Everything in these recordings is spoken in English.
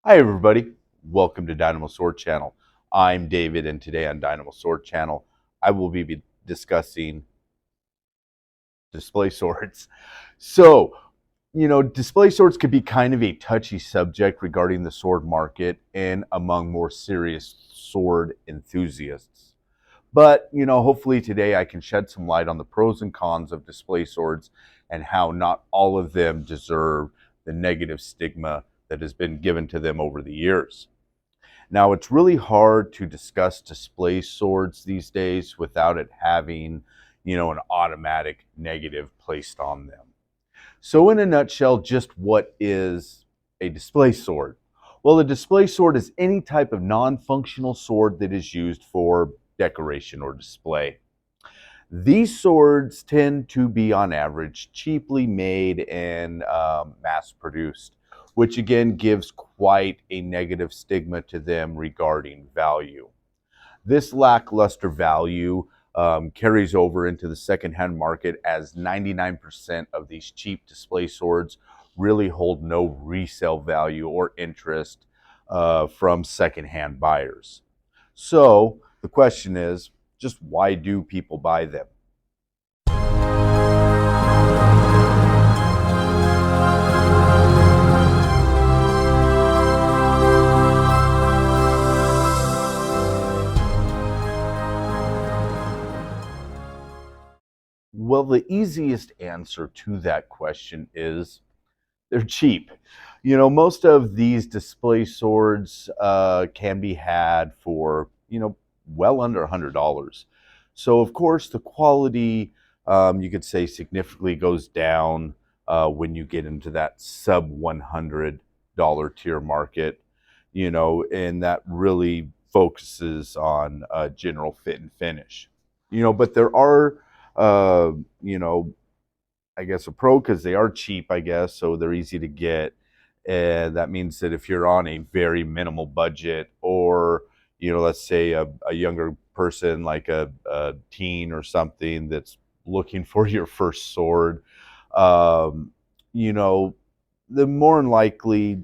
Hi everybody, welcome to Dynamo Sword Channel. I'm David, and today on Dynamo Sword Channel I will be discussing display swords. So, display swords could be kind of a touchy subject regarding the sword market and among more serious sword enthusiasts. But, hopefully today I can shed some light on the pros and cons of display swords and how not all of them deserve the negative stigma that has been given to them over the years. Now, it's really hard to discuss display swords these days without it having, an automatic negative placed on them. So, in a nutshell, just what is a display sword? Well, a display sword is any type of non functional sword that is used for decoration or display. These swords tend to be, on average, cheaply made and mass produced, which again gives quite a negative stigma to them regarding value. This lackluster value carries over into the secondhand market, as 99% of these cheap display swords really hold no resale value or interest from secondhand buyers. So the question is, just why do people buy them? Well, the easiest answer to that question is they're cheap. Most of these display swords can be had for, well under $100. So, of course, the quality, you could say, significantly goes down when you get into that sub $100 tier market, and that really focuses on general fit and finish. But there are, uh, you know, I guess a pro because they are cheap, I guess, so they're easy to get. And that means that if you're on a very minimal budget, or, let's say a younger person like a teen or something that's looking for your first sword, um, you know, the more than likely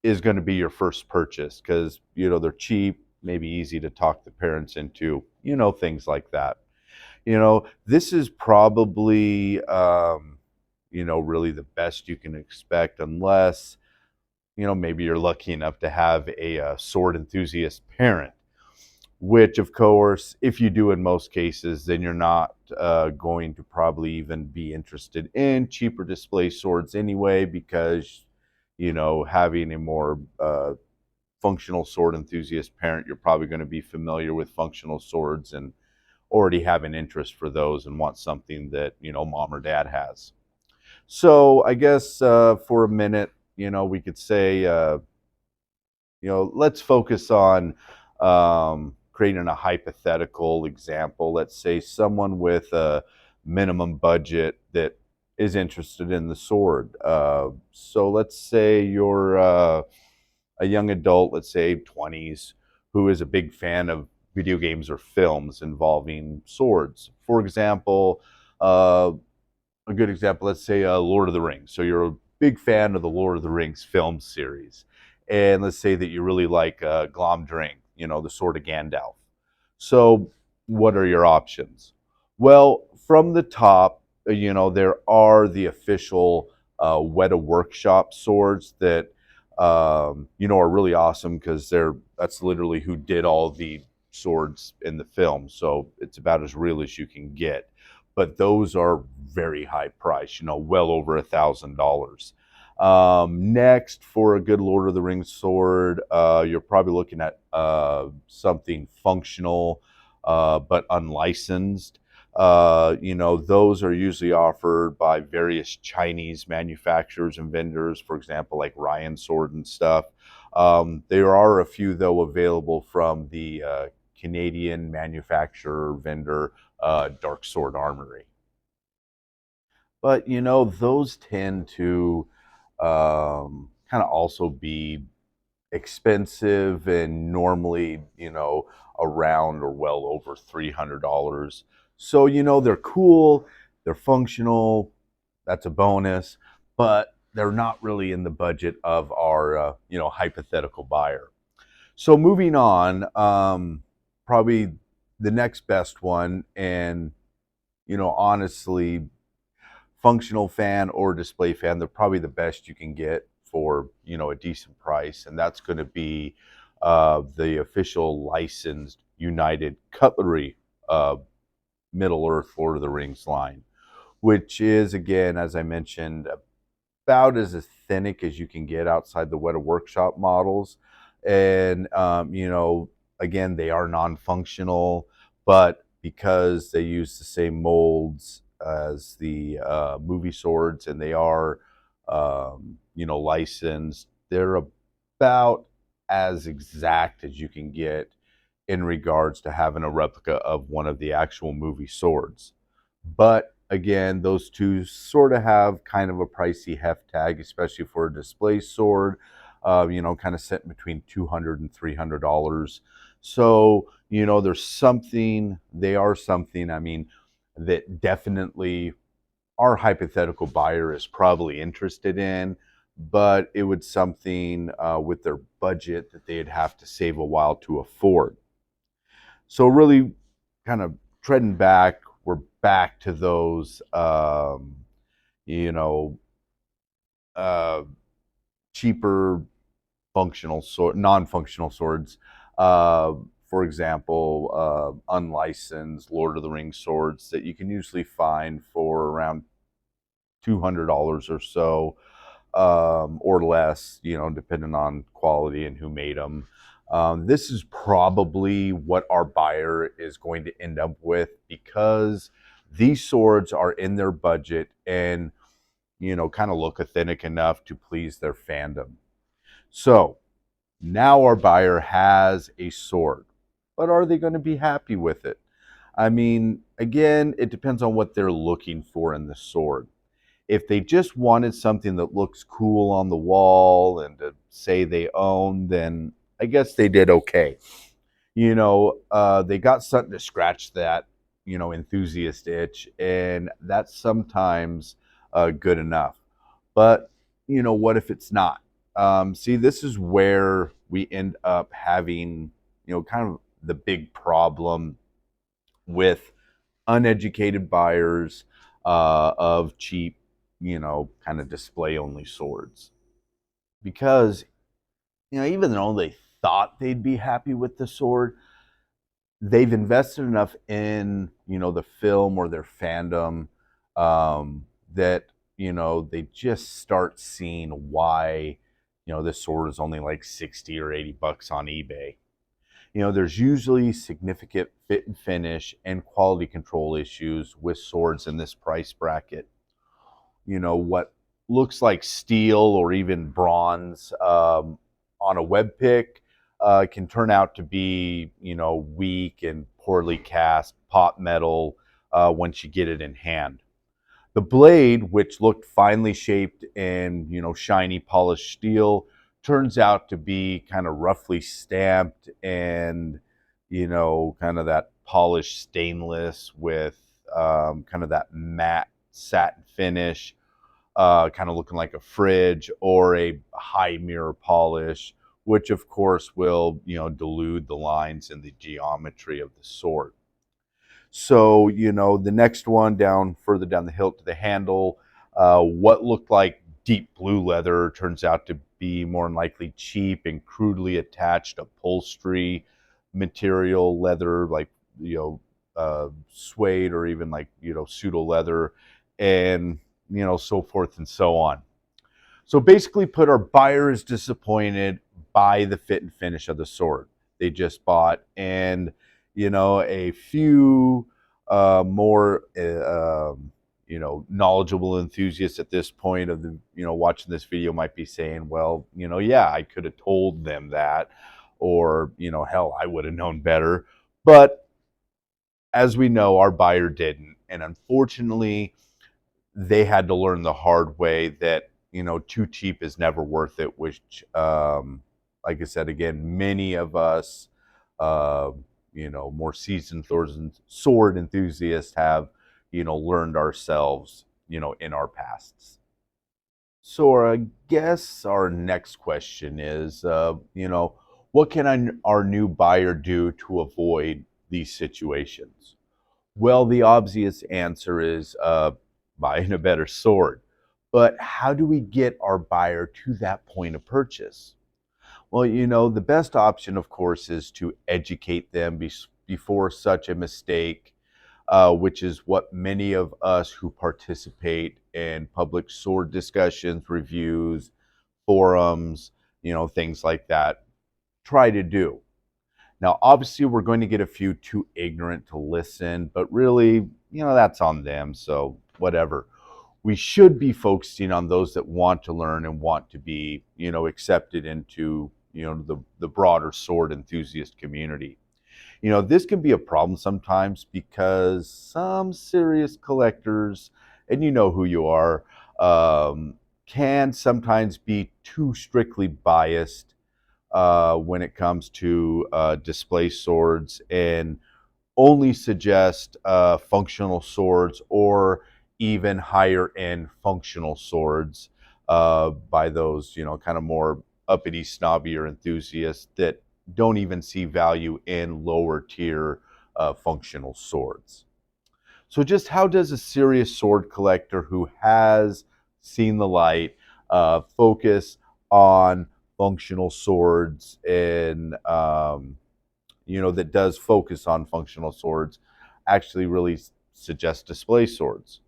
is going to be your first purchase because, they're cheap, maybe easy to talk the parents into, things like that. This is probably, really the best you can expect, unless, maybe you're lucky enough to have a, sword enthusiast parent, which, of course, if you do in most cases, then you're not going to probably even be interested in cheaper display swords anyway, because, having a more functional sword enthusiast parent, you're probably going to be familiar with functional swords and already have an interest for those and want something that, mom or dad has. So I guess for a minute, we could say, let's focus on creating a hypothetical example. Let's say someone with a minimum budget that is interested in the sword. So let's say you're a young adult, let's say 20s, who is a big fan of video games or films involving swords. For example, a good example, let's say Lord of the Rings. So you're a big fan of the Lord of the Rings film series. And let's say that you really like Glomdring, the Sword of Gandalf. So what are your options? Well, from the top, there are the official Weta Workshop swords that, are really awesome because that's literally who did all the swords in the film. So it's about as real as you can get, but those are very high price, well over $1,000. Next, for a good Lord of the Rings sword, you're probably looking at something functional but unlicensed. Those are usually offered by various Chinese manufacturers and vendors, for example, like Ryan Sword and stuff. There are a few, though, available from the Canadian manufacturer vendor, Dark Sword Armory. But those tend to kind of also be expensive and normally, around or well over $300. So, they're cool, they're functional, that's a bonus. But they're not really in the budget of our hypothetical buyer. So moving on, probably the next best one, and honestly, functional fan or display fan, they're probably the best you can get for a decent price, and that's going to be the official licensed United Cutlery uh, Middle Earth Lord of the Rings line, which is, again, as I mentioned, about as authentic as you can get outside the Weta Workshop models. And, again, they are non functional, but because they use the same molds as the movie swords and they are, licensed, they're about as exact as you can get in regards to having a replica of one of the actual movie swords. But again, those two sort of have kind of a pricey heft tag, especially for a display sword, kind of set between $200 and $300. So, they are something, I mean, that definitely our hypothetical buyer is probably interested in, but it would something with their budget that they'd have to save a while to afford. So really kind of treading back, we're back to those, you know, uh, cheaper functional sword, non-functional swords. Uh, for example, unlicensed Lord of the Rings swords that you can usually find for around $200 or so, or less, depending on quality and who made them. This is probably what our buyer is going to end up with because these swords are in their budget and, kind of look authentic enough to please their fandom. So now our buyer has a sword, but are they going to be happy with it? I mean, again, it depends on what they're looking for in the sword. If they just wanted something that looks cool on the wall and to say they own, then I guess they did okay. They got something to scratch that, enthusiast itch, and that's sometimes good enough. But, what if it's not? See, this is where we end up having, kind of the big problem with uneducated buyers of cheap, kind of display only swords. Because, even though they thought they'd be happy with the sword, they've invested enough in, the film or their fandom that, they just start seeing why, this sword is only like 60 or 80 bucks on eBay. There's usually significant fit and finish and quality control issues with swords in this price bracket. What looks like steel or even bronze on a web pick can turn out to be, weak and poorly cast pot metal once you get it in hand. The blade, which looked finely shaped and, shiny polished steel, turns out to be kind of roughly stamped and, kind of that polished stainless with kind of that matte satin finish, kind of looking like a fridge or a high mirror polish, which of course will, dilute the lines and the geometry of the sword. So, the next one down further down the hilt to the handle, what looked like deep blue leather turns out to be more than likely cheap and crudely attached upholstery material, leather like, suede or even like, pseudo leather, and, so forth and so on. So basically, put our buyer is disappointed by the fit and finish of the sword they just bought, and a few more knowledgeable enthusiasts at this point of the watching this video might be saying, well, yeah, I could have told them that, or hell, I would have known better. But as we know, our buyer didn't, and unfortunately they had to learn the hard way that too cheap is never worth it, which like I said, again, many of us uh, more seasoned sword enthusiasts have learned ourselves in our pasts. So I guess our next question is, what can our new buyer do to avoid these situations? Well, the obvious answer is buying a better sword. But how do we get our buyer to that point of purchase? Well, the best option, of course, is to educate them before such a mistake, which is what many of us who participate in public sword discussions, reviews, forums, things like that, try to do. Now, obviously, we're going to get a few too ignorant to listen, but really, that's on them. So, whatever. We should be focusing on those that want to learn and want to be, accepted into, the broader sword enthusiast community. This can be a problem sometimes because some serious collectors, and you know who you are, can sometimes be too strictly biased when it comes to display swords and only suggest functional swords or even higher end functional swords by those, kind of more uppity, snobbier enthusiasts that don't even see value in lower tier functional swords. So, just how does a serious sword collector who has seen the light focus on functional swords and that does focus on functional swords actually really suggest display swords?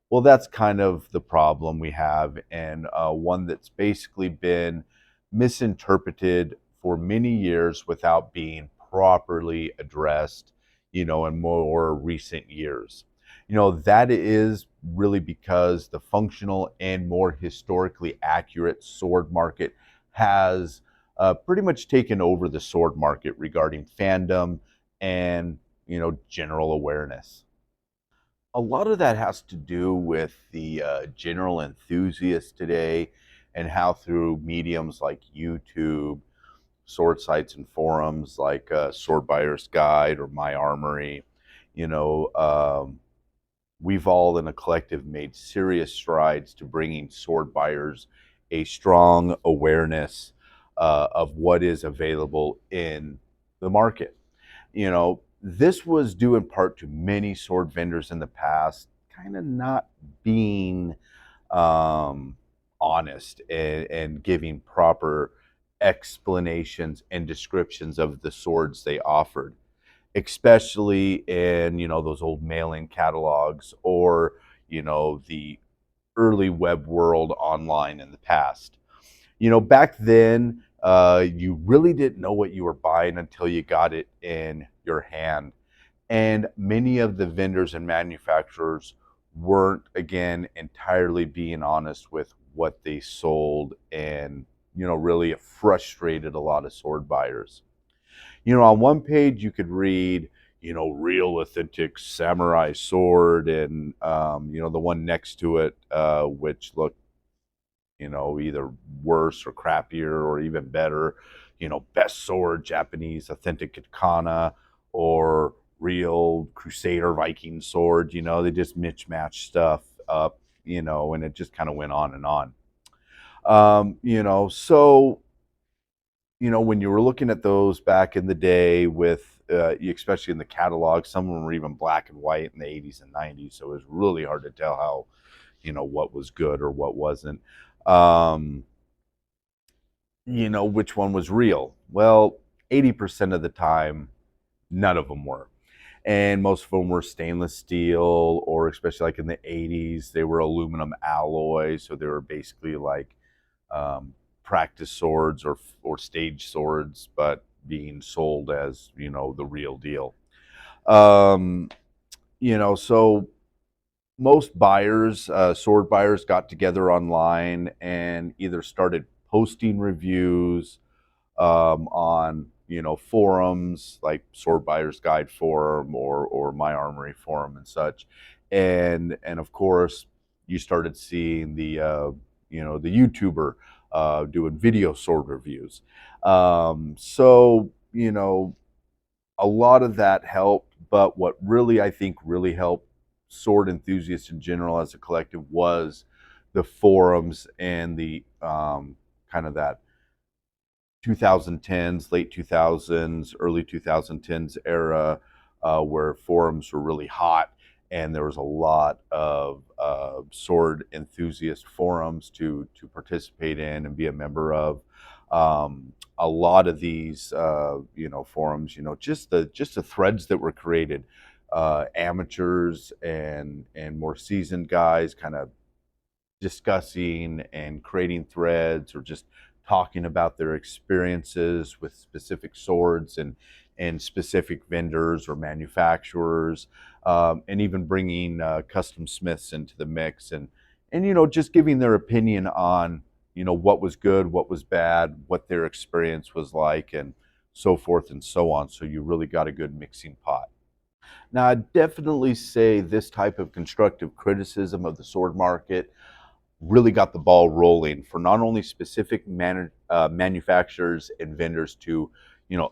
Well, that's kind of the problem we have, and one that's basically been misinterpreted for many years without being properly addressed, in more recent years. That is really because the functional and more historically accurate sword market has pretty much taken over the sword market regarding fandom and, general awareness. A lot of that has to do with the general enthusiast today and how through mediums like YouTube, sword sites and forums like Sword Buyer's Guide or My Armory, you know, um, we've all in a collective made serious strides to bringing sword buyers a strong awareness of what is available in the market. This was due in part to many sword vendors in the past kind of not being um, honest and giving proper explanations and descriptions of the swords they offered, especially in those old mail-in catalogs or the early web world online in the past. Back then, you really didn't know what you were buying until you got it in your hand. And many of the vendors and manufacturers weren't, again, entirely being honest with what they sold. And, really it frustrated a lot of sword buyers. On one page, you could read, real authentic samurai sword, and, the one next to it, which looked either worse or crappier or even better, best sword, Japanese authentic katana, or real Crusader Viking sword. They just mismatched stuff up, and it just kind of went on and on. So, when you were looking at those back in the day with, especially in the catalog, some of them were even black and white in the 80s and 90s. So it was really hard to tell how, what was good or what wasn't. Um, which one was real? Well, 80% of the time, none of them were. And most of them were stainless steel, or especially like in the 80s, they were aluminum alloy. So they were basically like um, practice swords or stage swords, but being sold as, the real deal. Um, so most buyers, sword buyers, got together online and either started posting reviews on forums like Sword Buyer's Guide forum or My Armory forum and such, and of course you started seeing the YouTuber doing video sword reviews. So a lot of that helped, but what really I think really helped sword enthusiasts in general as a collective was the forums and the kind of that 2010s, late 2000s, early 2010s era, where forums were really hot, and there was a lot of sword enthusiast forums to participate in and be a member of. A lot of these, forums, just the threads that were created, amateurs and more seasoned guys, kind of discussing and creating threads or just talking about their experiences with specific swords and specific vendors or manufacturers, and even bringing custom smiths into the mix, and just giving their opinion on what was good, what was bad, what their experience was like, and so forth and so on. So you really got a good mixing pot. Now, I'd definitely say this type of constructive criticism of the sword market really got the ball rolling for not only specific manufacturers and vendors to,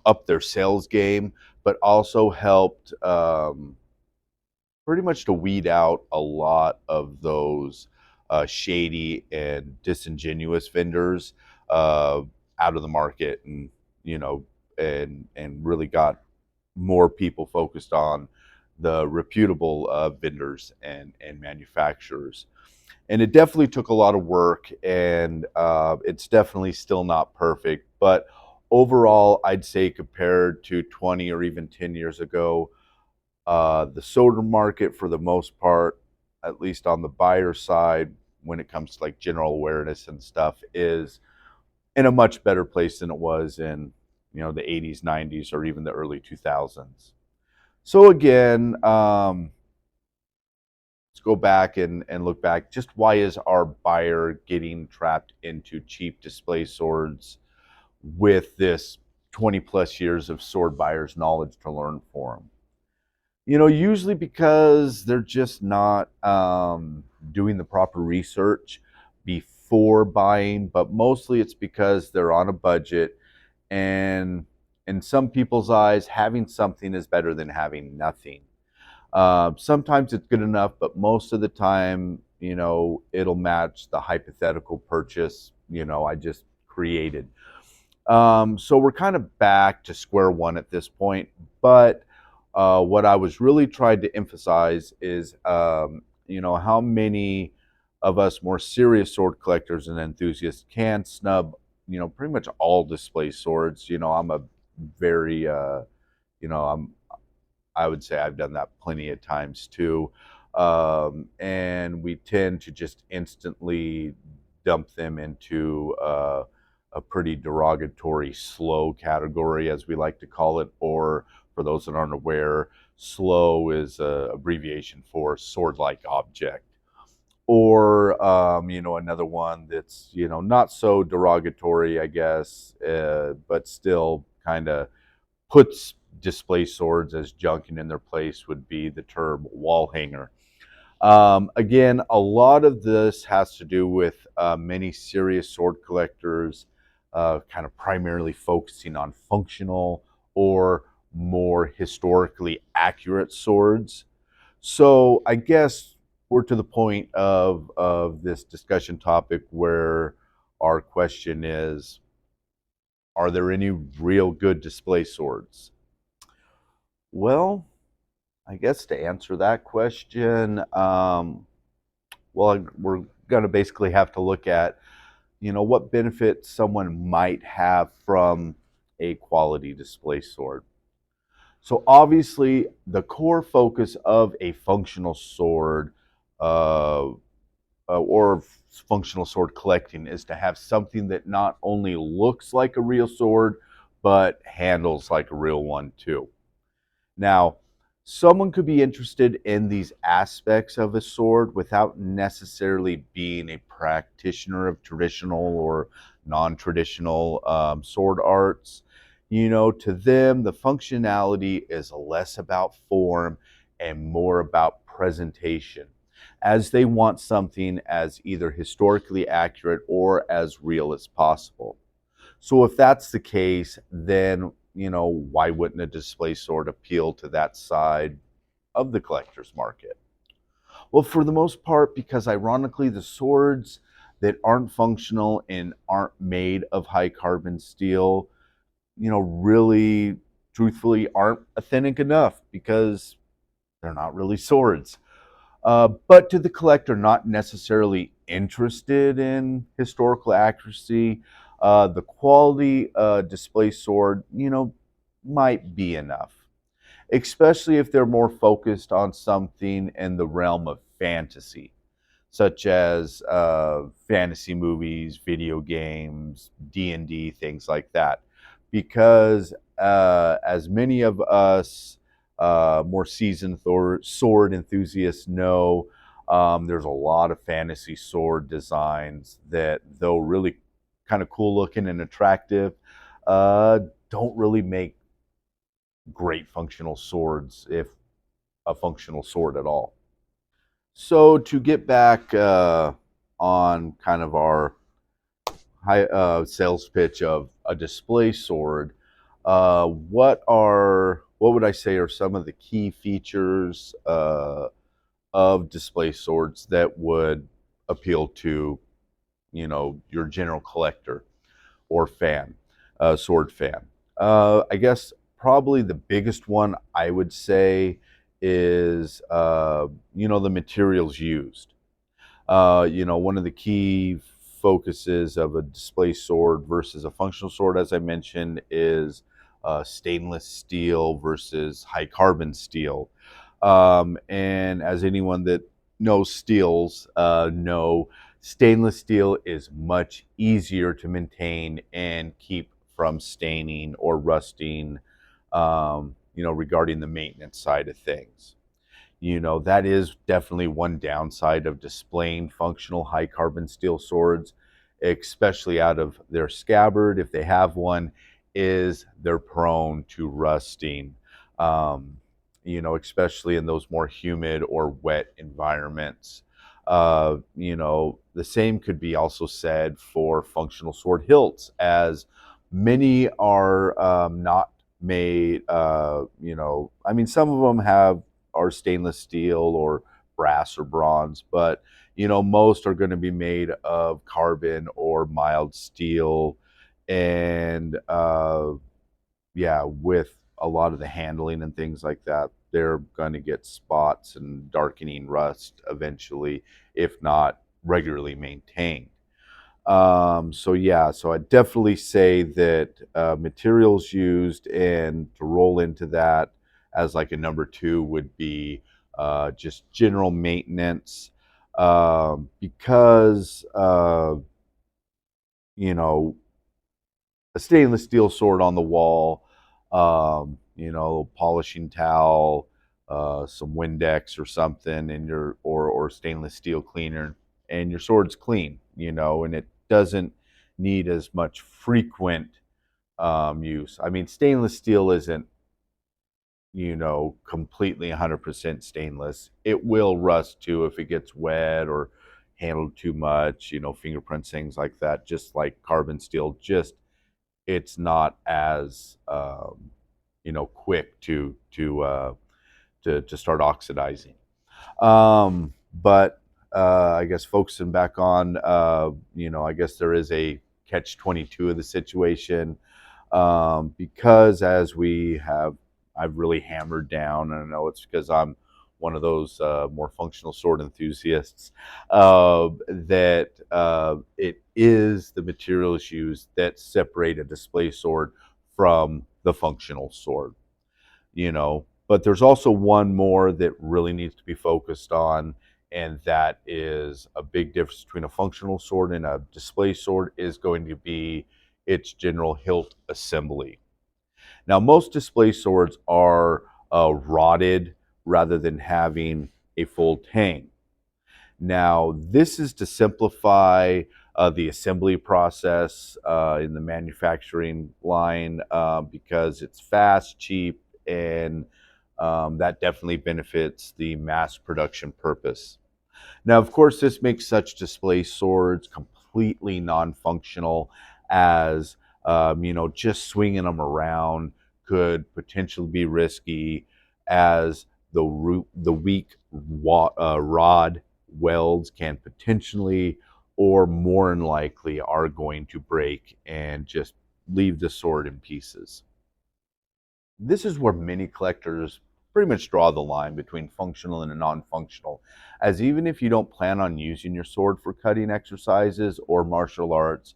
up their sales game, but also helped pretty much to weed out a lot of those shady and disingenuous vendors out of the market, and you know, and really got more people focused on the reputable vendors and manufacturers. And it definitely took a lot of work, and it's definitely still not perfect. But overall, I'd say compared to 20 or even 10 years ago, the soda market, for the most part, at least on the buyer side, when it comes to like general awareness and stuff, is in a much better place than it was in the 80s, 90s, or even the early 2000s. So again, let's go back and look back. Just why is our buyer getting trapped into cheap display swords with this 20 plus years of sword buyers' knowledge to learn for them? Usually because they're just not doing the proper research before buying, but mostly it's because they're on a budget, and in some people's eyes, having something is better than having nothing. Sometimes it's good enough, but most of the time, it'll match the hypothetical purchase, I just created. So we're kind of back to square one at this point. But what I was really trying to emphasize is, how many of us more serious sword collectors and enthusiasts can snub, pretty much all display swords. I'm a very, I would say I've done that plenty of times too. And we tend to just instantly dump them into a pretty derogatory slow category, as we like to call it, or for those that aren't aware, slow is an abbreviation for sword-like object. Or, another one that's, not so derogatory, I guess, but still kind of puts display swords as junking in their place, would be the term wall hanger. Again, a lot of this has to do with many serious sword collectors kind of primarily focusing on functional or more historically accurate swords. So I guess we're to the point of this discussion topic where our question is, are there any real good display swords? Well, I guess to answer that question, well, we're going to basically have to look at, what benefit someone might have from a quality display sword. So obviously, the core focus of a functional sword or functional sword collecting is to have something that not only looks like a real sword, but handles like a real one too. Now, someone could be interested in these aspects of a sword without necessarily being a practitioner of traditional or non-traditional sword arts. To them, the functionality is less about form and more about presentation, as they want something as either historically accurate or as real as possible. So if that's the case, then, why wouldn't a display sword appeal to that side of the collector's market? Well, for the most part, because ironically, the swords that aren't functional and aren't made of high carbon steel, really, truthfully, aren't authentic enough because they're not really swords. But to the collector not necessarily interested in historical accuracy, the quality display sword, might be enough, especially if they're more focused on something in the realm of fantasy, such as fantasy movies, video games, D&D, things like that. Because as many of us more seasoned sword enthusiasts know, there's a lot of fantasy sword designs that, though really kind of cool looking and attractive, uh, don't really make great functional swords, if a functional sword at all. So to get back on kind of our high sales pitch of a display sword, what would I say are some of the key features of display swords that would appeal to your general collector or fan, sword fan? I guess probably the biggest one I would say is the materials used. One of the key focuses of a display sword versus a functional sword, as I mentioned, is stainless steel versus high carbon steel. And as anyone that knows steels know, stainless steel is much easier to maintain and keep from staining or rusting, regarding the maintenance side of things. That is definitely one downside of displaying functional high carbon steel swords, especially out of their scabbard, if they have one, is they're prone to rusting, especially in those more humid or wet environments. The same could be also said for functional sword hilts, as many are not made, I mean, some of them are stainless steel or brass or bronze, but most are going to be made of carbon or mild steel, and yeah, with a lot of the handling and things like that, they're going to get spots and darkening rust eventually, if not regularly maintained. So yeah, so I definitely say that materials used, and to roll into that as like a number two would be just general maintenance, because you know a stainless steel sword on the wall, polishing towel, some Windex or something, and or stainless steel cleaner, and your sword's clean, and it doesn't need as much frequent use. I mean, stainless steel isn't, completely 100% stainless. It will rust too if it gets wet or handled too much, fingerprints, things like that, just like carbon steel. Just it's not as quick to start oxidizing. But I guess focusing back on, I guess there is a catch 22 of the situation, because as I've really hammered down, and I know it's because I'm one of those more functional sword enthusiasts, that it is the materials used that separate a display sword from the functional sword. But there's also one more that really needs to be focused on, and that is a big difference between a functional sword and a display sword is going to be its general hilt assembly. Now, most display swords are rotted rather than having a full tang. Now, this is to simplify the assembly process in the manufacturing line, because it's fast, cheap, and that definitely benefits the mass production purpose. Now, of course, this makes such display swords completely non-functional, as just swinging them around could potentially be risky, as the weak rod welds can potentially, or more than likely, are going to break and just leave the sword in pieces. This is where many collectors pretty much draw the line between functional and non-functional, as even if you don't plan on using your sword for cutting exercises or martial arts,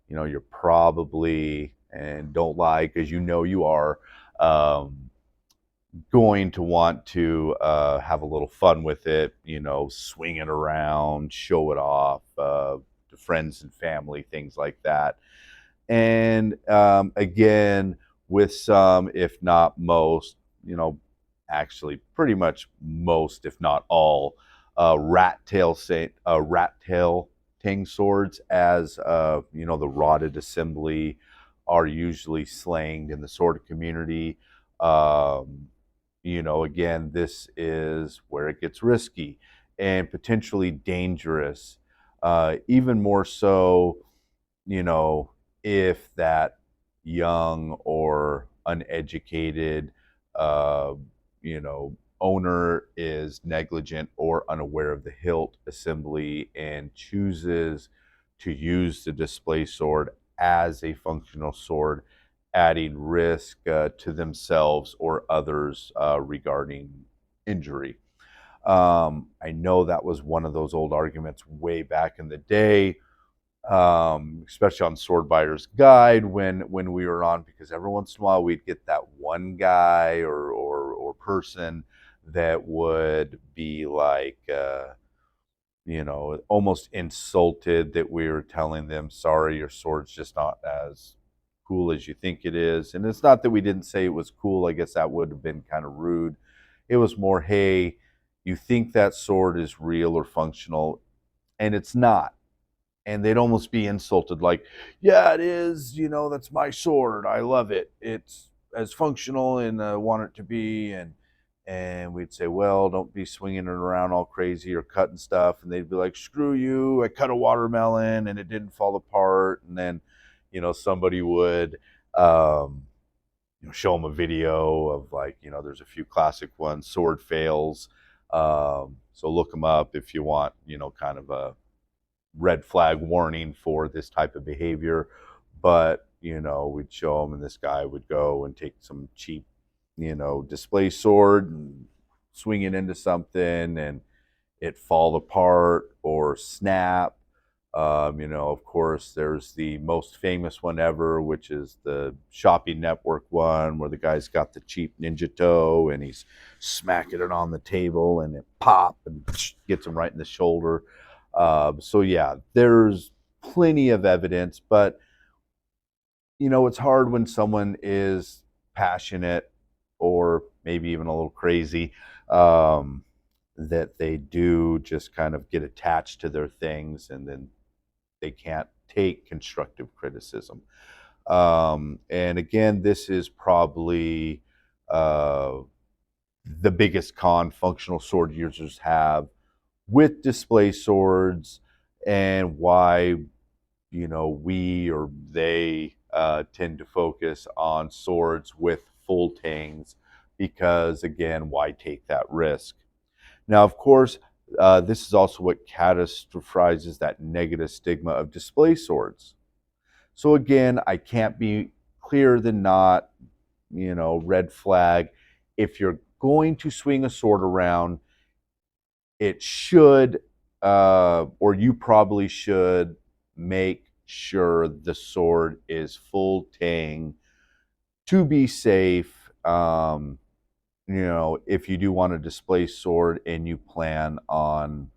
you're probably, and don't lie because you are, um, going to want to have a little fun with it, swing it around, show it off to friends and family, things like that. And again, with some, if not most, actually pretty much most, if not all, rat tail tang swords, as the rotted assembly, are usually slanged in the sword community. Um, again, this is where it gets risky and potentially dangerous, even more so, you know, if that young or uneducated, uh, owner is negligent or unaware of the hilt assembly and chooses to use the display sword as a functional sword, adding risk to themselves or others regarding injury. I know that was one of those old arguments way back in the day, especially on Sword Buyer's Guide when we were on, because every once in a while we'd get that one guy or person that would be like, almost insulted that we were telling them, sorry, your sword's just not as cool as you think it is. And it's not that we didn't say it was cool. I guess that would have been kind of rude. It was more, hey, you think that sword is real or functional, and it's not. And they'd almost be insulted, like, yeah, it is, that's my sword, I love it, it's as functional and want it to be. And we'd say, well, don't be swinging it around all crazy or cutting stuff. And they'd be like, screw you, I cut a watermelon and it didn't fall apart. And then somebody would show them a video of, like, there's a few classic ones, sword fails. So look them up if you want, kind of a red flag warning for this type of behavior. But we'd show them, and this guy would go and take some cheap display sword and swing it into something, and it fall apart or snap. Of course, there's the most famous one ever, which is the Shopping Network one, where the guy's got the cheap ninja toe and he's smacking it on the table and it pop and gets him right in the shoulder. So yeah, there's plenty of evidence, but it's hard when someone is passionate or maybe even a little crazy, that they do just kind of get attached to their things, and then they can't take constructive criticism. And again, this is probably the biggest con functional sword users have with display swords, and why we or they tend to focus on swords with full tangs, because again, why take that risk? Now, of course, this is also what catastrophizes that negative stigma of display swords. So again, I can't be clearer than not, red flag. If you're going to swing a sword around, it should, or you probably should, make sure the sword is full tang to be safe. If you do want a display sword and you plan on,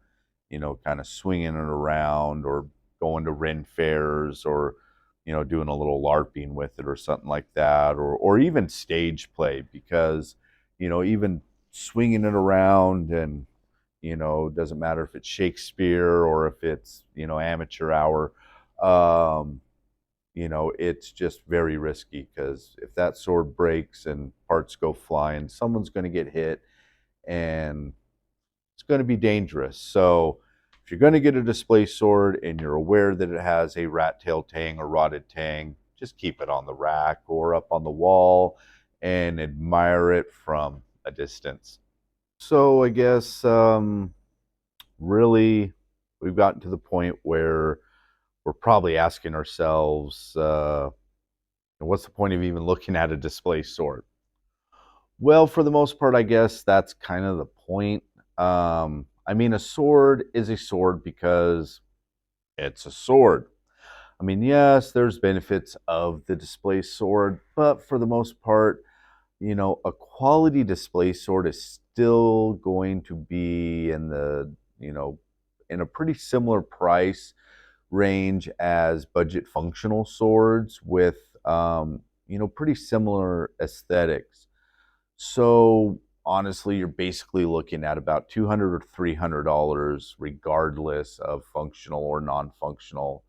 kind of swinging it around or going to Ren fairs, or, doing a little LARPing with it or something like that, or even stage play, because, even swinging it around, and, doesn't matter if it's Shakespeare or if it's, amateur hour, it's just very risky, because if that sword breaks and parts go flying, someone's going to get hit, and it's going to be dangerous. So if you're going to get a display sword and you're aware that it has a rat tail tang or rotted tang, just keep it on the rack or up on the wall and admire it from a distance. So I guess really we've gotten to the point where we're probably asking ourselves, what's the point of even looking at a display sword? Well, for the most part, I guess that's kind of the point. I mean, a sword is a sword because it's a sword. I mean, yes, there's benefits of the display sword, but for the most part, a quality display sword is still going to be in a pretty similar price range as budget functional swords with, pretty similar aesthetics. So honestly, you're basically looking at about $200 or $300, regardless of functional or non-functional.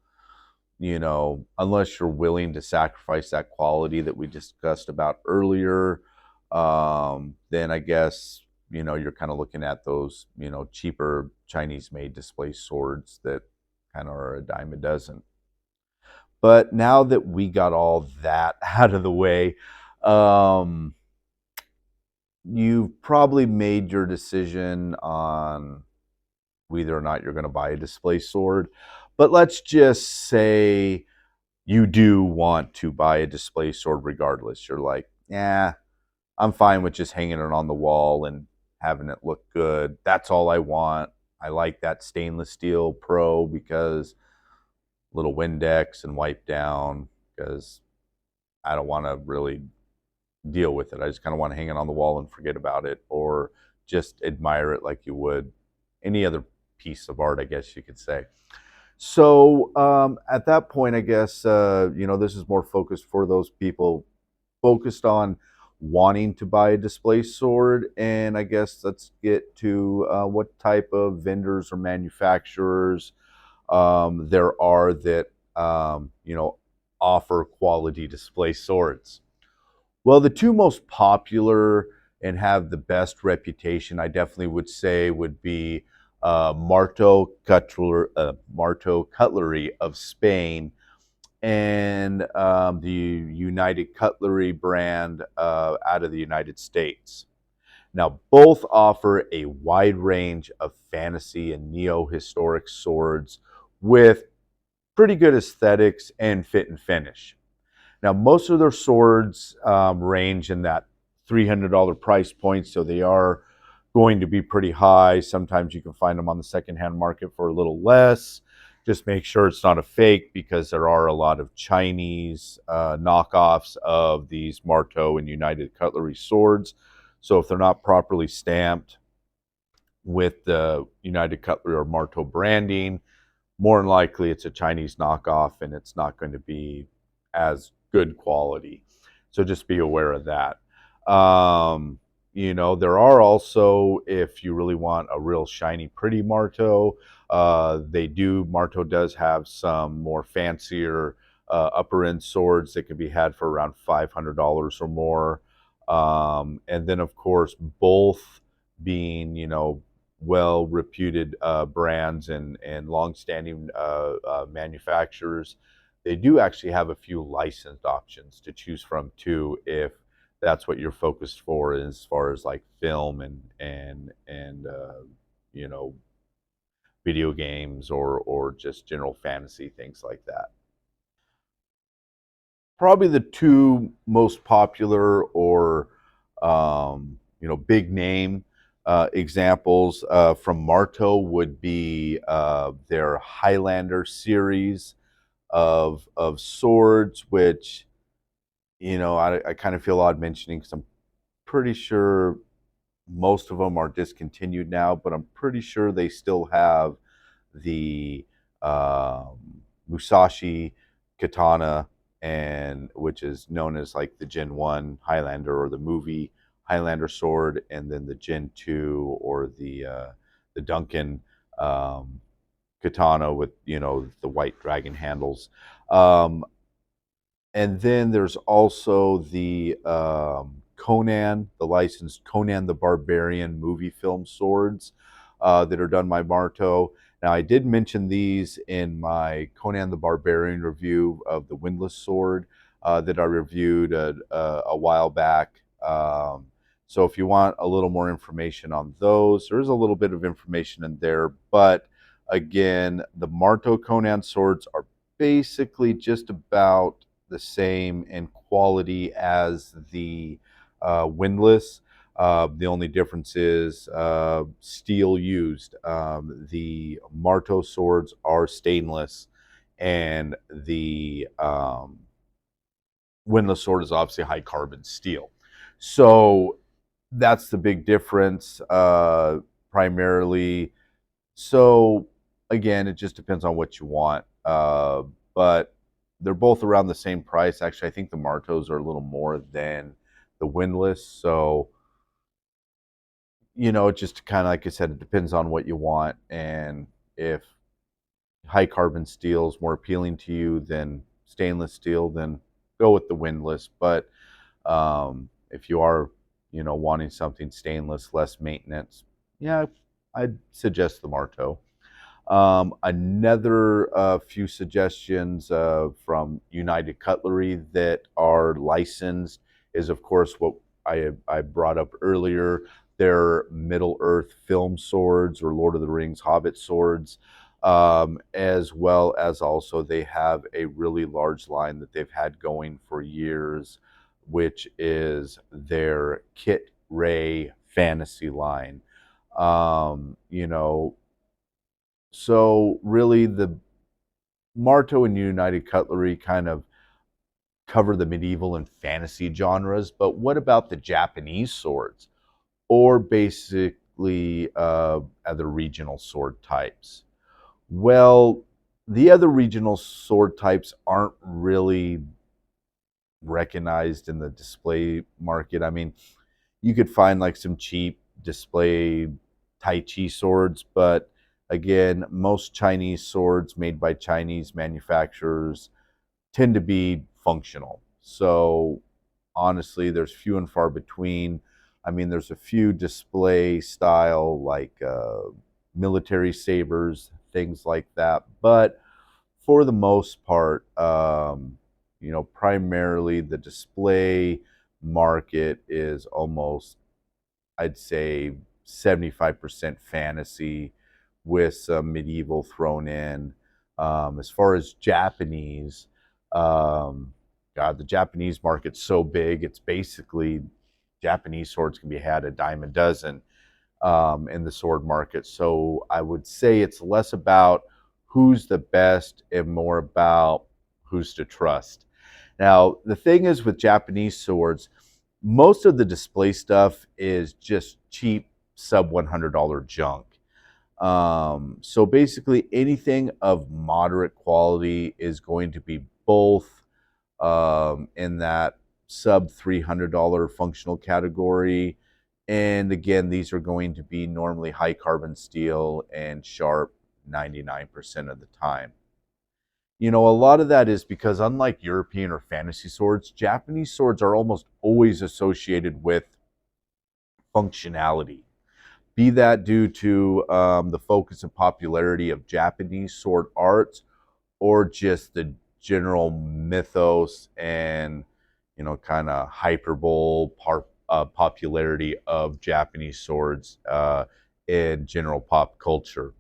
Unless you're willing to sacrifice that quality that we discussed about earlier, then I guess you're kind of looking at those cheaper Chinese-made display swords that kind of are a dime a dozen. But now that we got all that out of the way, um, you've probably made your decision on whether or not you're going to buy a display sword. But let's just say you do want to buy a display sword regardless. You're like, yeah, I'm fine with just hanging it on the wall and having it look good. That's all I want. I like that stainless steel pro because little Windex and wipe down because I don't want to really deal with it. I just kind of want to hang it on the wall and forget about it, or just admire it like you would any other piece of art, I guess you could say. So at that point, I guess this is more focused for those people focused on wanting to buy a display sword. And I guess let's get to what type of vendors or manufacturers there are that offer quality display swords. Well, the two most popular and have the best reputation, I definitely would say, would be Marto Cutlery of Spain and the United Cutlery brand out of the United States. Now, both offer a wide range of fantasy and neo-historic swords with pretty good aesthetics and fit and finish. Now, most of their swords range in that $300 price point, so they are going to be pretty high. Sometimes you can find them on the secondhand market for a little less. Just make sure it's not a fake because there are a lot of Chinese knockoffs of these Marto and United Cutlery swords. So if they're not properly stamped with the United Cutlery or Marto branding, more than likely it's a Chinese knockoff and it's not going to be as good quality. So just be aware of that. There are also, if you really want a real shiny, pretty Marto, Marto does have some more fancier upper end swords that can be had for around $500 or more. And then, of course, both being, well reputed brands and long-standing manufacturers, they do actually have a few licensed options to choose from too, if that's what you're focused for as far as like film and you know video games or just general fantasy things like that. Probably the two most popular or big name examples from Marto would be their Highlander series of swords, which I kind of feel odd mentioning because I'm pretty sure most of them are discontinued now, but I'm pretty sure they still have the Musashi katana, and which is known as like the Gen 1 Highlander or the movie Highlander sword, and then the Gen 2 or the Duncan katana with the white dragon handles. And then there's also the the licensed Conan the Barbarian movie film swords that are done by Marto. Now, I did mention these in my Conan the Barbarian review of the Windless Sword that I reviewed a while back. So if you want a little more information on those, there is a little bit of information in there. But again, the Marto Conan swords are basically just about the same in quality as the windlass. The only difference is steel used. The Marto swords are stainless, and the windlass sword is obviously high carbon steel. So that's the big difference, primarily. So again, it just depends on what you want. But they're both around the same price. Actually, I think the Martos are a little more than the windlass. So it just kind of, like I said, it depends on what you want. And if high carbon steel is more appealing to you than stainless steel, then go with the windlass. But if you are, wanting something stainless, less maintenance, yeah, I'd suggest the Marto. Another few suggestions from United Cutlery that are licensed is, of course, what I brought up earlier. Their Middle Earth film swords, or Lord of the Rings Hobbit swords, as well as also they have a really large line that they've had going for years, which is their Kit Ray fantasy line. Um, you know, so really, the Marto and United Cutlery kind of cover the medieval and fantasy genres, but what about the Japanese swords, or basically other regional sword types? Well, the other regional sword types aren't really recognized in the display market. I mean, you could find like some cheap display touchy swords, but again, most Chinese swords made by Chinese manufacturers tend to be functional. So honestly, there's few and far between. I mean, there's a few display style like military sabers, things like that, but for the most part, primarily the display market is almost, I'd say, 75% fantasy with some medieval thrown in. As far as Japanese, um, God, the Japanese market's so big, it's basically Japanese swords can be had a dime a dozen in the sword market. So I would say it's less about who's the best and more about who's to trust. Now, the thing is with Japanese swords, most of the display stuff is just cheap, sub $100 junk. So basically, anything of moderate quality is going to be both in that sub $300 functional category. And again, these are going to be normally high carbon steel and sharp 99% of the time. A lot of that is because, unlike European or fantasy swords, Japanese swords are almost always associated with functionality. Be that due to the focus and popularity of Japanese sword arts, or just the general mythos and kind of hyperbole popularity of Japanese swords in general pop culture.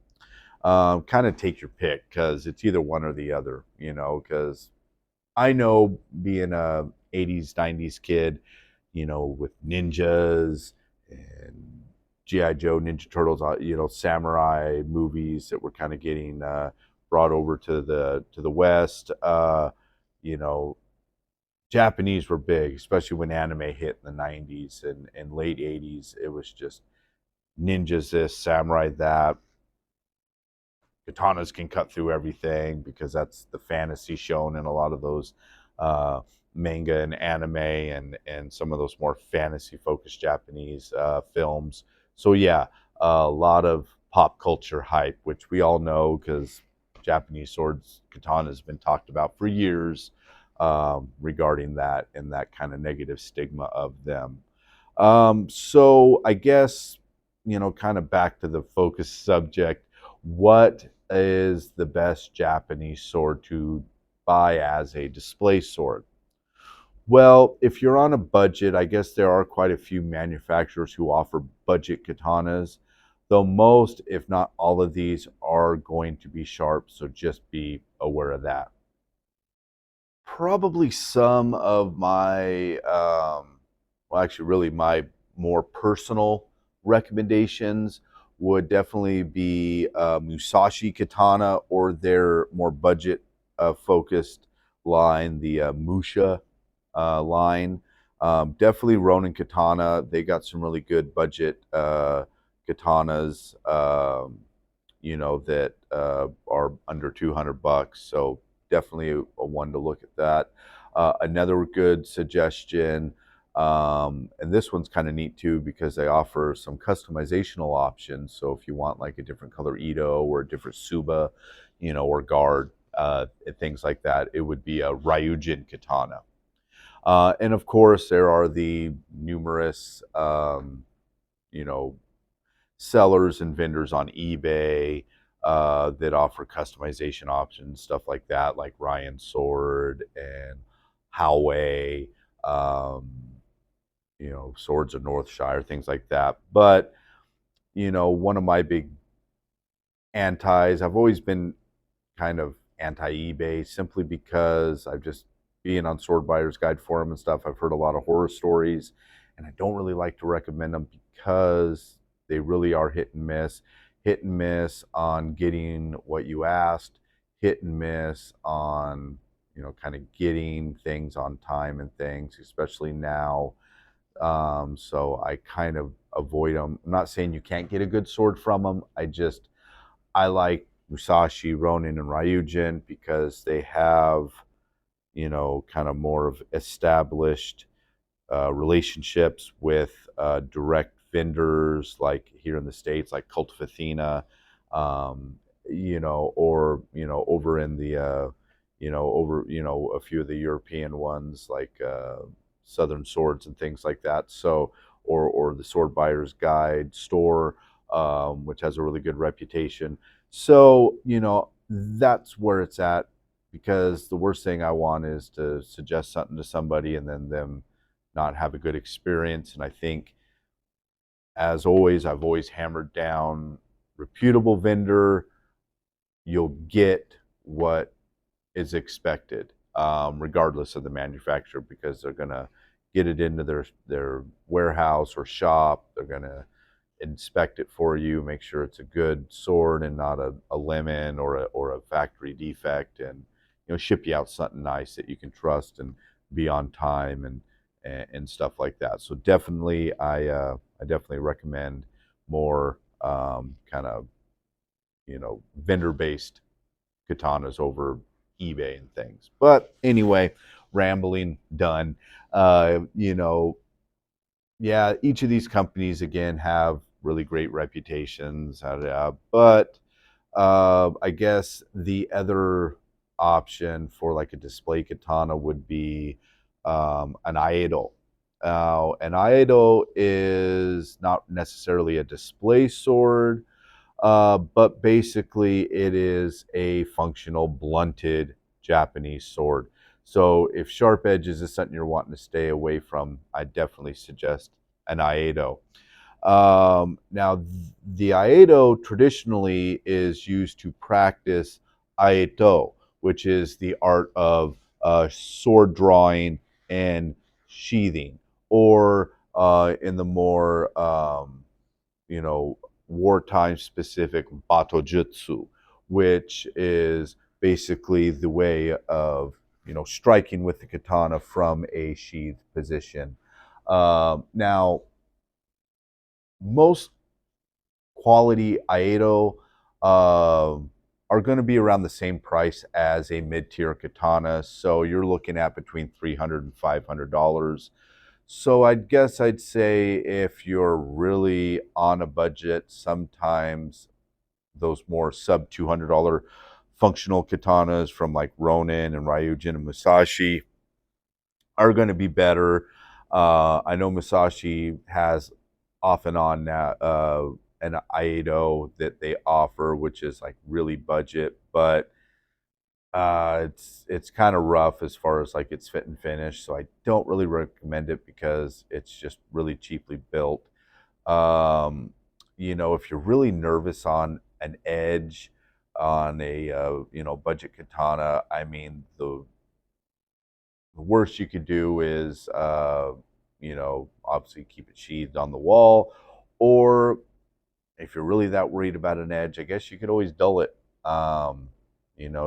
Kind of take your pick, because it's either one or the other. Because I know, being a 80s 90s kid, with ninjas and GI Joe, Ninja Turtles, samurai movies that were kind of getting brought over to the West. You know, Japanese were big, especially when anime hit in the 90s and late 80s. It was just ninjas this, samurai that. Katanas can cut through everything, because that's the fantasy shown in a lot of those uh, manga and anime, and some of those more fantasy focused Japanese films. So yeah, a lot of pop culture hype, which we all know, because Japanese swords, katana, has been talked about for years, regarding that and that kind of negative stigma of them. So I guess, kind of back to the focus subject, what is the best Japanese sword to buy as a display sword? Well, if you're on a budget, I guess there are quite a few manufacturers who offer budget katanas, though most, if not all of these, are going to be sharp, so just be aware of that. Probably some of my, well, actually, really my more personal recommendations would definitely be Musashi Katana or their more budget focused line, the Musha line. Definitely Ronin Katana. They got some really good budget katanas, that are under 200 bucks. So definitely a one to look at that. Another good suggestion, and this one's kind of neat too because they offer some customizational options. So if you want like a different color Ito or a different Suba, or guard, things like that, it would be a Ryujin Katana. And of course, there are the numerous, you know, sellers and vendors on eBay that offer customization options, stuff like that, like Ryan Sword and Howway, um, Swords of Northshire, things like that. But, one of my big antis, I've always been kind of anti eBay simply because I've just being on Sword Buyer's Guide forum and stuff. I've heard a lot of horror stories, and I don't really like to recommend them because they really are hit and miss on getting what you asked, hit and miss on kind of getting things on time and things, especially now. So I kind of avoid them. I'm not saying you can't get a good sword from them. I like Musashi, Ronin, and Ryujin because they have, kind of more of established relationships with direct vendors, like here in the States, like Cult of Athena, or, over in the, a few of the European ones, like Southern Swords and things like that. So, or the Sword Buyer's Guide store, which has a really good reputation. So, that's where it's at because the worst thing I want is to suggest something to somebody and then them not have a good experience. And I think, as always, I've always hammered down reputable vendor, you'll get what is expected, regardless of the manufacturer, because they're going to get it into their warehouse or shop. They're going to inspect it for you, make sure it's a good sword and not a lemon or a factory defect, and ship you out something nice that you can trust and be on time and stuff like that. So definitely, I definitely recommend more kind of vendor based katanas over eBay and things. But anyway, rambling done. Yeah, each of these companies again have really great reputations, but I guess the other option for like a display katana would be an Aido. An Aido is not necessarily a display sword, but basically it is a functional blunted Japanese sword. So if sharp edges is something you're wanting to stay away from, I definitely suggest an Aido. Now, the Aido traditionally is used to practice Aeto, which is the art of sword drawing and sheathing, or in the more you know, wartime specific batojutsu, which is basically the way of, striking with the katana from a sheath position. Now, most quality Aido are going to be around the same price as a mid-tier katana. So you're looking at between $300 and $500. So I guess I'd say if you're really on a budget, sometimes those more sub $200 functional katanas from like Ronin and Ryujin and Musashi are going to be better. I know Musashi has off and on now an Aido that they offer, which is like really budget, but It's kind of rough as far as like its fit and finish, so I don't really recommend it because it's just really cheaply built. Um, if you're really nervous on an edge on a budget katana, I mean the worst you could do is obviously keep it sheathed on the wall, or if you're really that worried about an edge, I guess you could always dull it.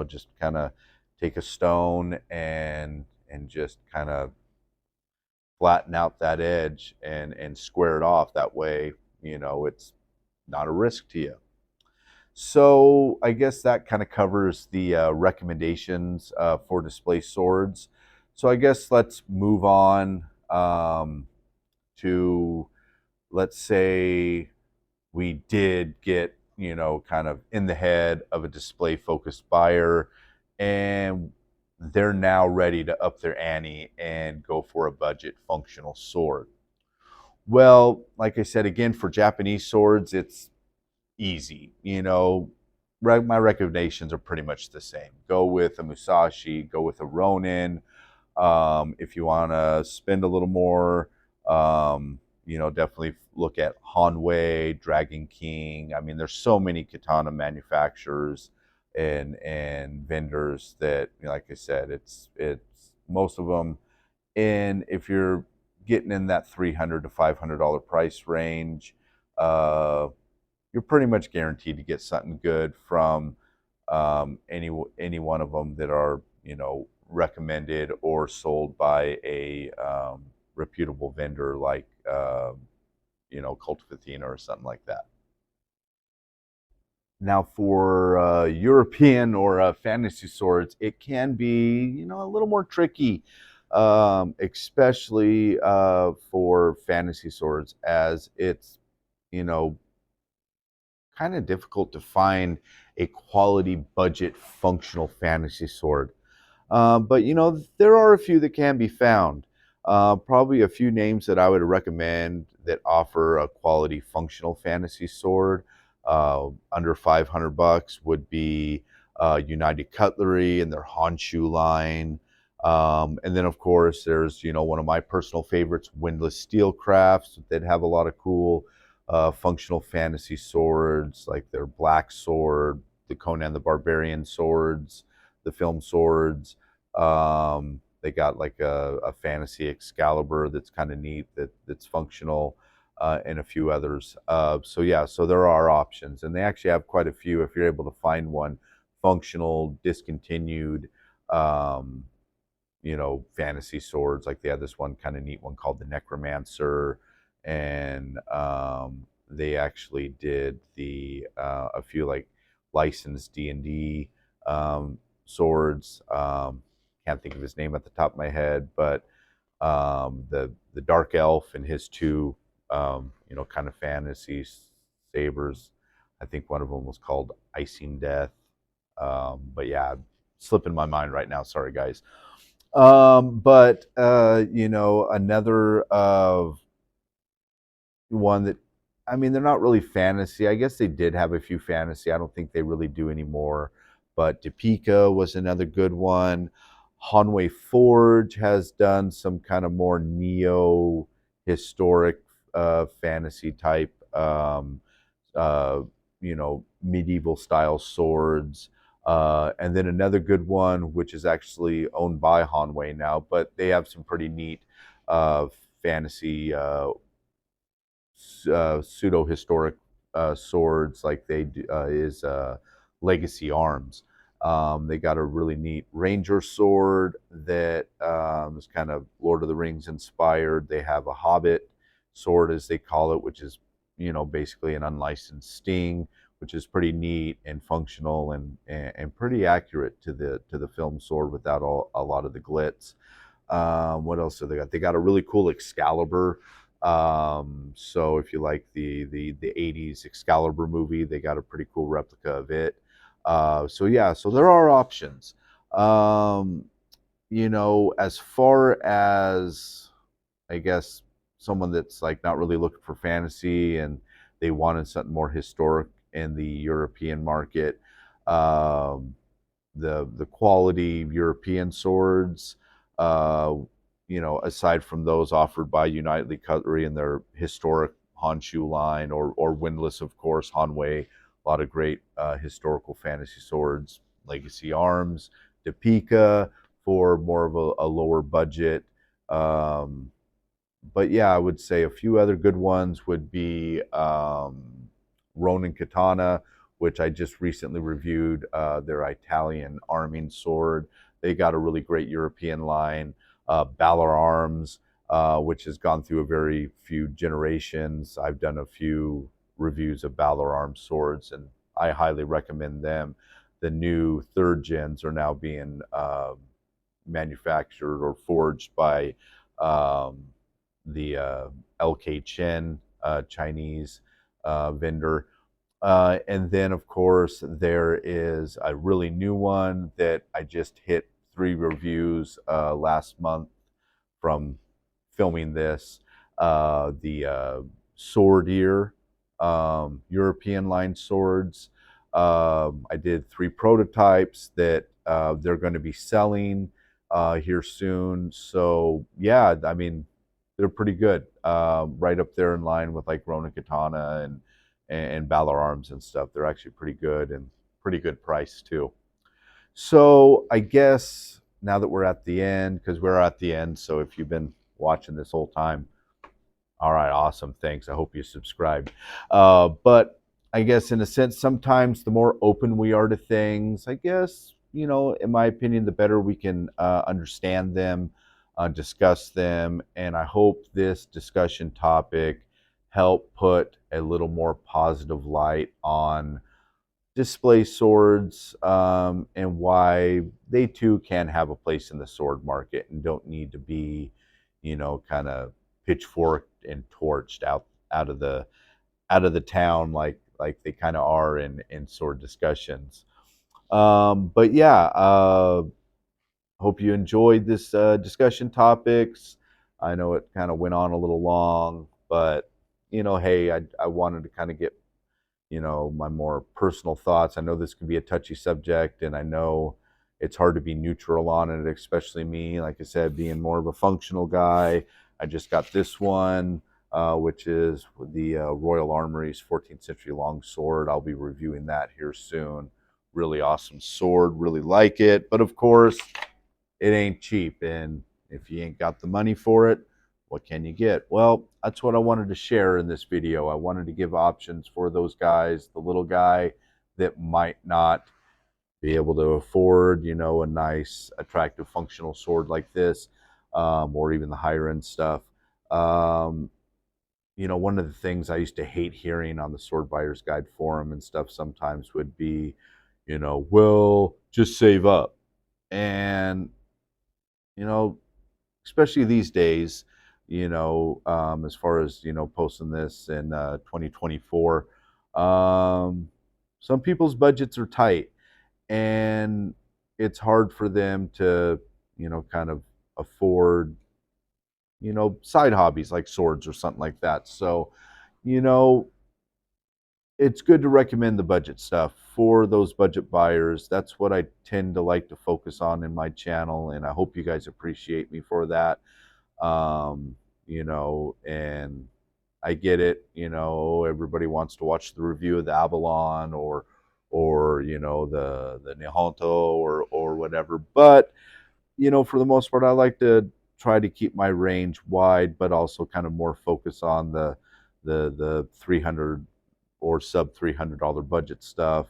Just kind of take a stone and just kind of flatten out that edge and square it off. That way, it's not a risk to you. So I guess that kind of covers the recommendations for display swords. So I guess let's move on to, let's say we did get, kind of in the head of a display focused buyer, and they're now ready to up their ante and go for a budget functional sword. Well, like I said, again, for Japanese swords, it's easy. My recommendations are pretty much the same. Go with a Musashi, go with a Ronin. If you want to spend a little more, definitely look at Hanwei, Dragon King. I mean, there's so many katana manufacturers and vendors that, like I said, it's most of them. And if you're getting in that $300 to $500 price range, uh, you're pretty much guaranteed to get something good from any one of them that are recommended or sold by a reputable vendor like Cultivatina or something like that. Now, for European or fantasy swords, it can be a little more tricky, especially for fantasy swords, as it's you know kind of difficult to find a quality budget functional fantasy sword. But there are a few that can be found. Probably a few names that I would recommend that offer a quality functional fantasy sword under $500 would be United Cutlery and their Honshu line. And then, of course, there's one of my personal favorites, Windless Steelcrafts, that have a lot of cool functional fantasy swords, like their Black Sword, the Conan the Barbarian swords, the film swords. They got like a fantasy Excalibur that's kind of neat, that's functional, and a few others. So yeah, so there are options, and they actually have quite a few. If you're able to find one functional, discontinued, um, fantasy swords, like they had this one kind of neat one called the Necromancer, and they actually did a few like licensed D&D swords. Can't think of his name at the top of my head, but the Dark Elf and his two kind of fantasy sabers. I think one of them was called Icing Death. But yeah, slipping my mind right now. Sorry, guys. But another one that, I mean, they're not really fantasy. I guess they did have a few fantasy. I don't think they really do anymore. But Topeka was another good one. Hanwei Forge has done some kind of more neo historic fantasy type, uh, medieval style swords. And then another good one, which is actually owned by Hanwei now, but they have some pretty neat fantasy pseudo historic swords, like they do, is Legacy Arms. They got a really neat Ranger sword that is kind of Lord of the Rings inspired. They have a Hobbit sword, as they call it, which is basically an unlicensed sting, which is pretty neat and functional and pretty accurate to the film sword without a lot of the glitz. What else have they got? They got a really cool Excalibur. So if you like the 80s Excalibur movie, they got a pretty cool replica of it. So yeah, so there are options. Um, as far as, I guess, someone that's like not really looking for fantasy and they wanted something more historic in the European market. Um, the quality European swords. Uh, aside from those offered by United Cutlery and their historic Honshu line, or Windlass, of course, Hanwei, a lot of great historical fantasy swords, Legacy Arms, Depika for more of a lower budget. Um, but yeah, I would say a few other good ones would be Ronin Katana, which I just recently reviewed, their Italian arming sword. They got a really great European line. Balor Arms, which has gone through a very few generations. I've done a few reviews of Balor Arms swords, and I highly recommend them. The new third gens are now being manufactured or forged by um, the LK Chen Chinese vendor. And then, of course, there is a really new one that I just hit 3 reviews last month from filming this. The Sword Ear European line swords. I did 3 prototypes that they're going to be selling here soon. So yeah, I mean, they're pretty good. Right up there in line with like Ronin Katana and Balor Arms and stuff. They're actually pretty good and pretty good price too. So I guess now that we're at the end, because we're at the end, so if you've been watching this whole time, all right, awesome, thanks. I hope you subscribed. But I guess in a sense, sometimes the more open we are to things, I guess, in my opinion, the better we can understand them, discuss them, and I hope this discussion topic help put a little more positive light on display swords, and why they too can have a place in the sword market and don't need to be, kind of pitchforked and torched out of the town like they kind of are in sword discussions. But yeah, hope you enjoyed this discussion topics. I know it kind of went on a little long, but hey, I wanted to kind of get my more personal thoughts. I know this can be a touchy subject, and I know it's hard to be neutral on it, especially me, like I said, being more of a functional guy. I just got this one, which is the Royal Armory's 14th century long sword. I'll be reviewing that here soon. Really awesome sword, really like it, but of course it ain't cheap, and if you ain't got the money for it, what can you get? Well, that's what I wanted to share in this video. I wanted to give options for those guys, the little guy that might not be able to afford, a nice, attractive, functional sword like this, or even the higher end stuff. Um, one of the things I used to hate hearing on the Sword Buyer's Guide forum and stuff sometimes would be, well, just save up. And, you know, especially these days, as far as, posting this in 2024, some people's budgets are tight, and it's hard for them to, kind of afford, side hobbies like swords or something like that. So, you know, it's good to recommend the budget stuff for those budget buyers. That's what I tend to like to focus on in my channel, and I hope you guys appreciate me for that. And I get it, everybody wants to watch the review of the Avalon or the Nihonto or whatever. But, for the most part, I like to try to keep my range wide, but also kind of more focus on the 300 or sub $300 budget stuff,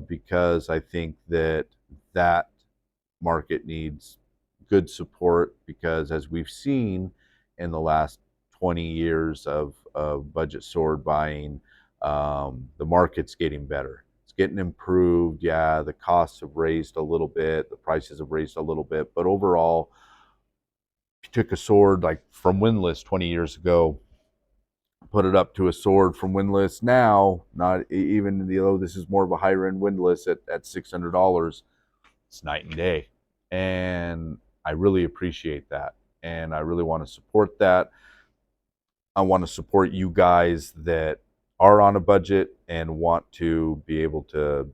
because I think that market needs good support, because as we've seen in the last 20 years of budget sword buying, the market's getting better. It's getting improved. Yeah, the costs have raised a little bit, the prices have raised a little bit, but overall, if you took a sword like from Windlass 20 years ago, put it up to a sword from Windlass now, not even though this is more of a higher end Windlass at $600, it's night and day. And I really appreciate that. And I really want to support that. I want to support you guys that are on a budget and want to be able to,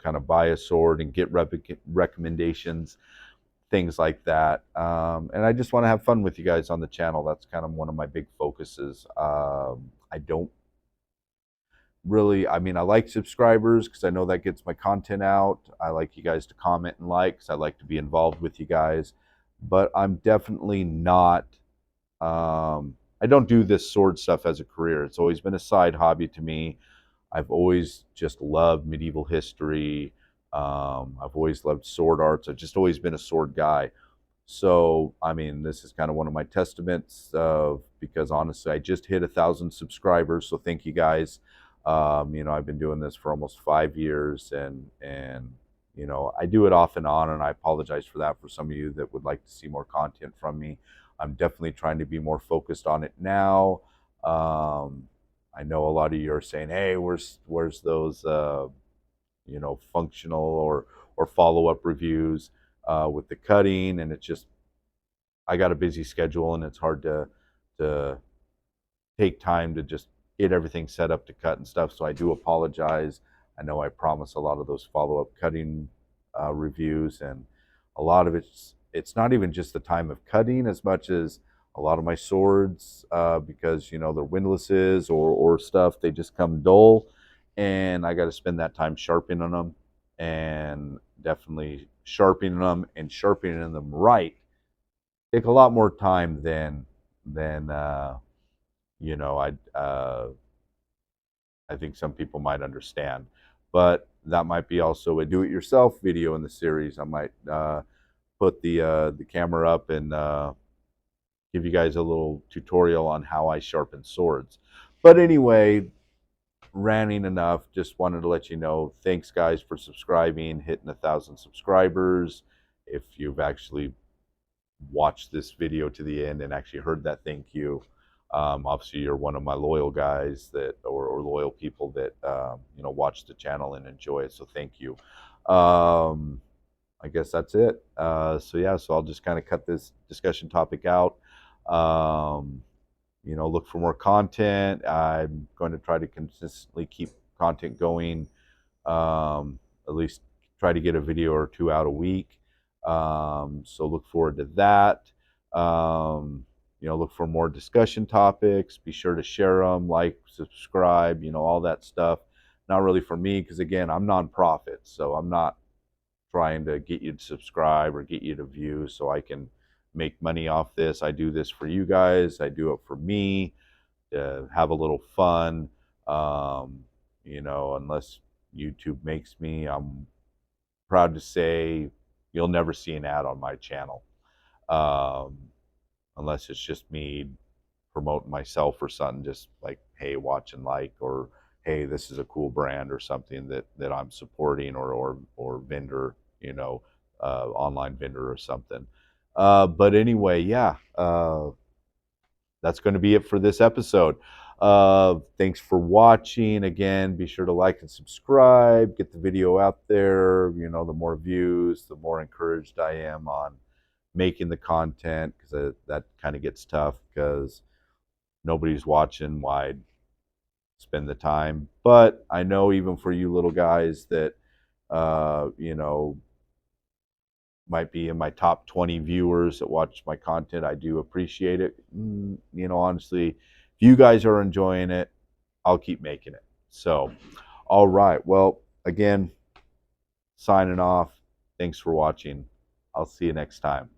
kind of buy a sword and get recommendations, things like that. And I just want to have fun with you guys on the channel. That's kind of one of my big focuses. I don't really, I mean, I like subscribers because I know that gets my content out. I like you guys to comment and like because I like to be involved with you guys. But I'm definitely not, I don't do this sword stuff as a career. It's always been a side hobby to me. I've always just loved medieval history. I've always loved sword arts. I've just always been a sword guy. So, I mean, this is kind of one of my testaments of because honestly, I just hit 1,000 subscribers. So thank you guys. I've been doing this for almost 5 years, and I do it off and on, and I apologize for that for some of you that would like to see more content from me. I'm definitely trying to be more focused on it now. I know a lot of you are saying, "Hey, where's those functional or follow up reviews with the cutting?" And it's just I got a busy schedule, and it's hard to take time to just get everything set up to cut and stuff. So I do apologize. I know I promise a lot of those follow up cutting reviews, and a lot of it's not even just the time of cutting as much as a lot of my swords because they're windlasses or stuff, they just come dull, and I got to spend that time sharpening them, and definitely sharpening them right take a lot more time than you know I I think some people might understand. But that might be also a do-it-yourself video in the series. I might put the camera up and give you guys a little tutorial on how I sharpen swords. But anyway, ranting enough. Just wanted to let you know. Thanks, guys, for subscribing, hitting 1,000 subscribers. If you've actually watched this video to the end and actually heard that, thank you. Obviously, you're one of my loyal guys that, or loyal people that watch the channel and enjoy it. So thank you. I guess that's it. So yeah, so I'll just kind of cut this discussion topic out. Look for more content. I'm going to try to consistently keep content going. At least try to get a video or two out a week. So look forward to that. Look for more discussion topics. Be sure to share them, like, subscribe, all that stuff. Not really for me, because again, I'm nonprofit, so I'm not trying to get you to subscribe or get you to view so I can make money off this. I do this for you guys. I do it for me to have a little fun. Unless YouTube makes me, I'm proud to say you'll never see an ad on my channel. Unless it's just me promoting myself or something, just like, hey, watch and like, or hey, this is a cool brand or something that I'm supporting, or vendor, online vendor or something. But anyway, yeah, that's going to be it for this episode. Thanks for watching. Again, be sure to like and subscribe, get the video out there. The more views, the more encouraged I am on making the content, because that kind of gets tough because nobody's watching. Why spend the time? But I know even for you little guys that uh, you know might be in my top 20 viewers that watch my content, I do appreciate it. Honestly, if you guys are enjoying it, I'll keep making it. So all right, well, again, signing off. Thanks for watching. I'll see you next time.